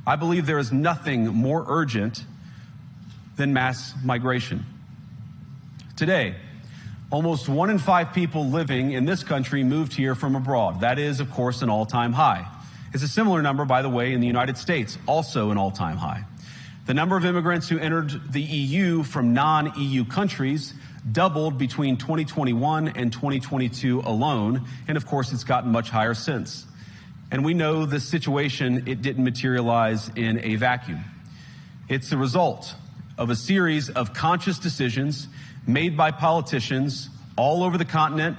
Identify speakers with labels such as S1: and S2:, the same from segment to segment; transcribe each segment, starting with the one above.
S1: I believe there is nothing more urgent than mass migration. Today, almost 1 in 5 people living in this country moved here from abroad. That is, of course, an all-time high. It's a similar number, by the way, in the United States, also an all-time high. The number of immigrants who entered the EU from non-EU countries doubled between 2021 and 2022 alone, and of course, it's gotten much higher since. And we know this situation, it didn't materialize in a vacuum. It's the result of a series of conscious decisions made by politicians all over the continent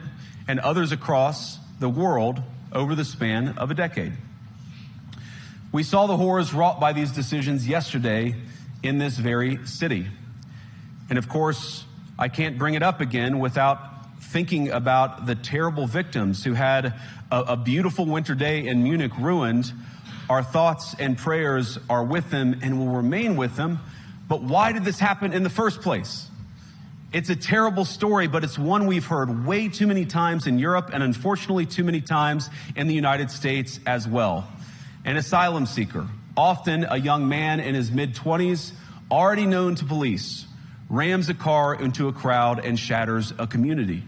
S1: and others across the world over the span of a decade. We saw the horrors wrought by these decisions yesterday in this very city. And of course, I can't bring it up again without thinking about the terrible victims who had a beautiful winter day in Munich ruined. Our thoughts and prayers are with them and will remain with them. But why did this happen in the first place? It's a terrible story, but it's one we've heard way too many times in Europe and unfortunately too many times in the United States as well. An asylum seeker, often a young man in his mid-20s, already known to police, rams a car into a crowd and shatters a community.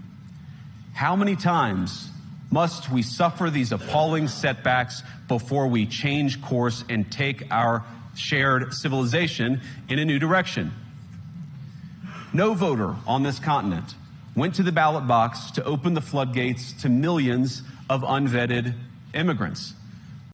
S1: How many times must we suffer these appalling setbacks before we change course and take our shared civilization in a new direction? No voter on this continent went to the ballot box to open the floodgates to millions of unvetted immigrants.